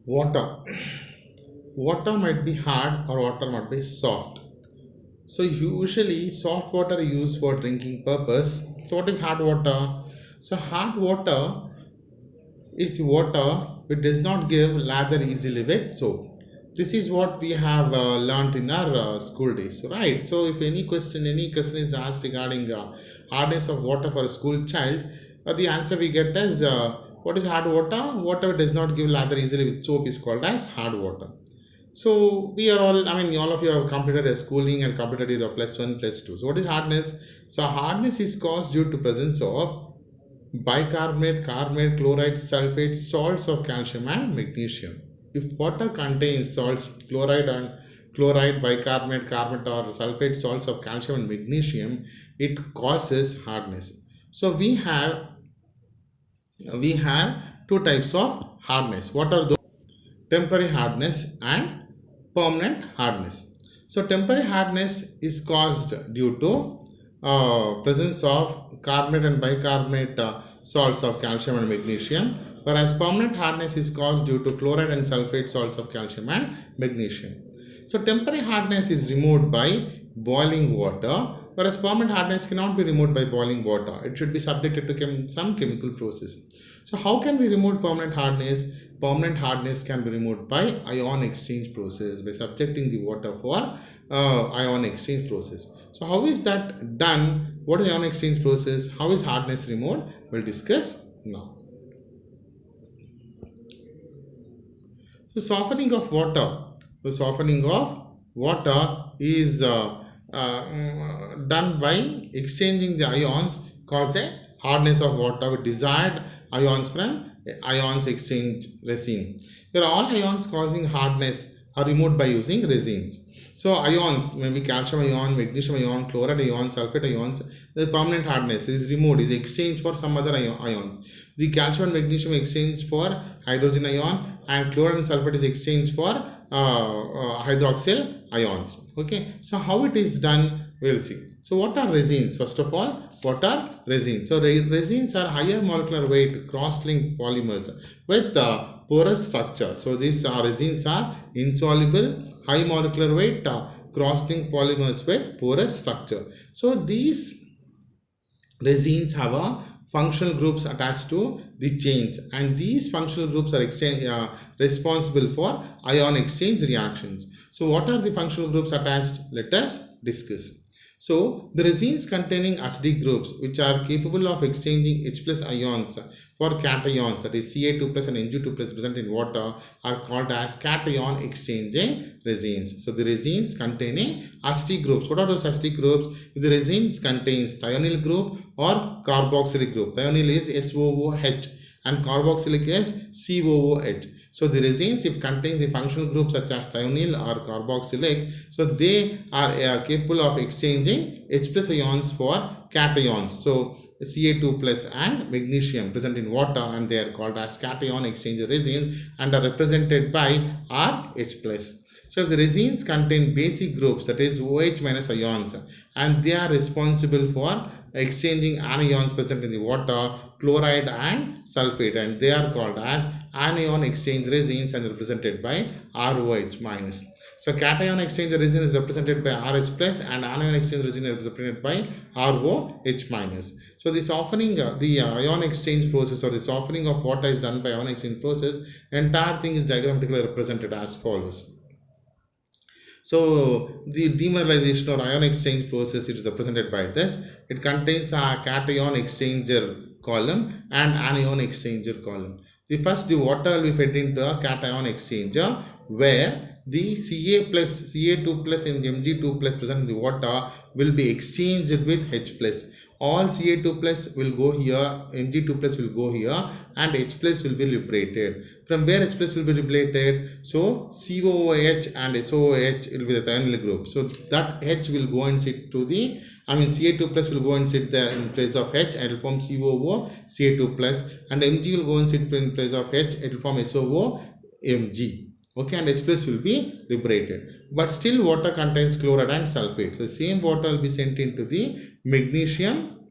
Water. Water might be hard or water might be soft. So usually soft water is used for drinking purpose. So what is hard water? So hard water is the water which does not give lather easily with soap. This is what we have learned in our school days, right? So if any question is asked regarding hardness of water for a school child, the answer we get is what is hard water? Water does not give lather easily with soap is called as hard water. So we are all, I mean, all of you have completed a schooling and completed your plus one, plus two. So what is hardness? So hardness is caused due to presence of bicarbonate, carbonate, chloride, sulfate, salts of calcium and magnesium. If water contains salts, chloride, bicarbonate, carbonate, or sulfate salts of calcium and magnesium, it causes hardness. So we have two types of hardness. What are those? Temporary hardness and permanent hardness. So temporary hardness is caused due to presence of carbonate and bicarbonate salts of calcium and magnesium, whereas permanent hardness is caused due to chloride and sulfate salts of calcium and magnesium. So temporary hardness is removed by boiling water, whereas permanent hardness cannot be removed by boiling water. It should be subjected to some chemical process. So how can we remove permanent hardness? Permanent hardness can be removed by ion exchange process, by subjecting the water for ion exchange process. So how is that done? What is ion exchange process? How is hardness removed? We'll discuss now. So softening of water. The softening of water is done by exchanging the ions cause a hardness of water with desired ions from ions exchange resin. Here all ions causing hardness are removed by using resins. So ions, maybe calcium ion, magnesium ion, chloride ion, sulfate ions, the permanent hardness is removed, is exchanged for some other ions. The calcium and magnesium exchange for hydrogen ion, and chloride and sulfate is exchanged for hydroxyl ions. Okay, so how it is done, we'll see. So what are resins? First of all, what are resins? So resins are higher molecular weight cross-linked polymers with porous structure. So these resins are insoluble, high molecular weight cross-linked polymers with porous structure. So these resins have a functional groups attached to the chains, and these functional groups are responsible for ion exchange reactions. So what are the functional groups attached? Let us discuss. So the resins containing acidic groups which are capable of exchanging H plus ions for cations, that is Ca2 plus and Mg2 plus present in water, are called as cation exchanging resins. So the resins containing acidic groups. What are those acidic groups? If the resins contains thionyl group or carboxylic group. Thionyl is SOOH and carboxylic is COOH. So the resins, if contains the functional groups such as thionyl or carboxylic, so they are capable of exchanging H plus ions for cations. So Ca2 plus and magnesium present in water, and they are called as cation exchange resins and are represented by RH plus. So if the resins contain basic groups, that is OH minus ions, and they are responsible for exchanging anions present in the water, chloride and sulfate, and they are called as anion exchange resins and represented by ROH minus. So cation exchange resin is represented by RH plus and anion exchange resin is represented by ROH minus. So the softening, the ion exchange process or the softening of water is done by ion exchange process. Entire thing is diagrammatically represented as follows. So the demineralization or ion exchange process, it is represented by this. It contains a cation exchanger column and anion exchanger column. The water will be fed into a cation exchanger where the Ca plus, Ca2 plus and Mg2 plus present in the water will be exchanged with H plus. All Ca2 plus will go here, Mg2 plus will go here, and H plus will be liberated. From where H plus will be liberated? So COOH and SOOH will be the thionyl group. So that H will go and sit to the, Ca2 plus will go and sit there in place of H and it will form COO, Ca2 plus, and Mg will go and sit in place of H, it will form SOO, Mg. Okay, and H plus will be liberated. But still water contains chloride and sulfate. So same water will be sent into the magnesium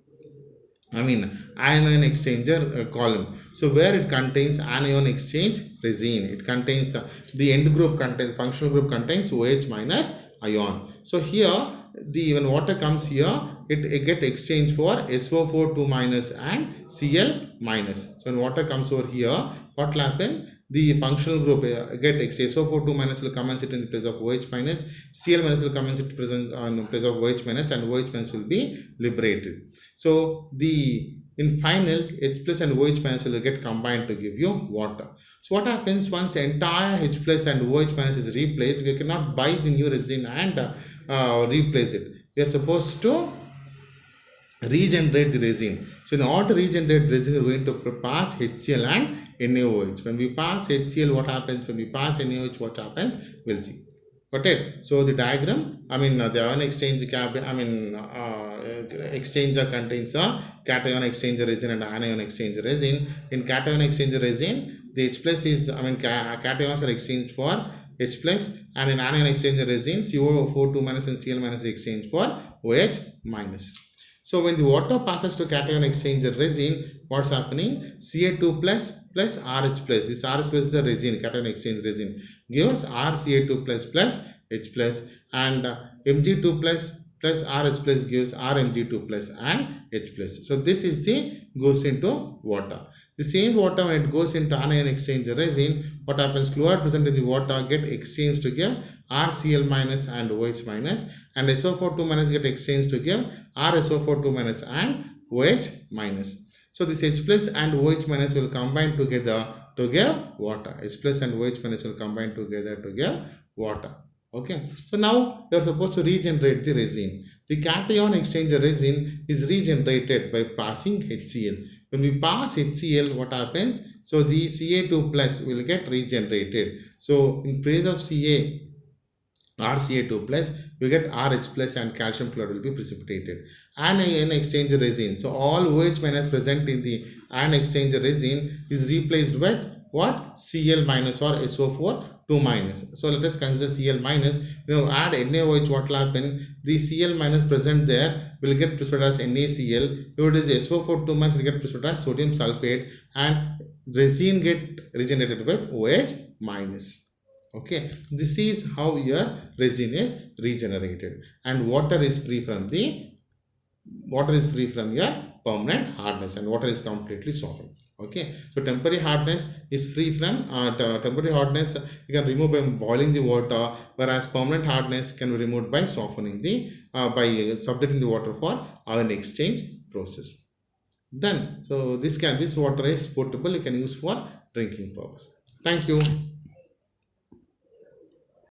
I mean anion exchanger column. So where it contains anion exchange resin, it contains the end group contains functional group contains OH minus ion. So here when water comes here, it get exchanged for SO4 2 minus and Cl minus. So when water comes over here, what will happen? The functional group get SO4 2 minus will come and sit in the place of OH minus, Cl minus will come and sit present in place of OH minus, and OH minus will be liberated. So the in final H plus and OH minus will get combined to give you water. So what happens once entire H plus and OH minus is replaced? We cannot buy the new resin and replace it. We are supposed to regenerate the resin. So in order to regenerate resin, we are going to pass HCl and NaOH. When we pass HCl, what happens? When we pass NaOH, what happens? We'll see. Got it? So the diagram, I mean the ion exchange exchanger contains a cation exchanger resin and anion exchanger resin. In cation exchanger resin, the H plus is, cations are exchanged for H plus, and in anion exchanger resin, CO4 2 minus and Cl minus is exchanged for OH minus. So when the water passes to cation exchanger resin, what's happening? Ca2 plus plus RH plus. This RH plus is a resin, cation exchange resin. Give us RCa2 plus plus H plus, and Mg2 plus plus RH plus gives RMg2 plus and H plus. So this is the goes into water. The same water, when it goes into anion exchanger resin, what happens? Chloride present in the water get exchanged to give RCl minus and OH minus, and SO4 2 minus get exchanged to give RSO4 2 minus and OH minus. So this H plus and OH minus will combine together to give water. H plus and OH minus will combine together to give water. Okay, so now you are supposed to regenerate the resin. The cation exchanger resin is regenerated by passing HCl. When we pass HCl, what happens? So the Ca2 plus will get regenerated. So in place of RCa2 plus, you get RH plus and calcium chloride will be precipitated. Anion exchanger resin. So all OH minus present in the anion exchanger resin is replaced with what? Cl minus or SO4 2 minus. So let us consider Cl minus. Add NaOH, what will happen? The Cl minus present there will get precipitated as NaCl. If it is SO4 2 minus, will get precipitated as sodium sulfate, and resin get regenerated with OH minus. Okay, this is how your resin is regenerated, and water is free from your permanent hardness, and water is completely softened. Okay, so temporary hardness is free from temporary hardness you can remove by boiling the water, whereas permanent hardness can be removed by softening the by subjecting the water for ion exchange process. Done. So this water is potable, you can use for drinking purpose. Thank you.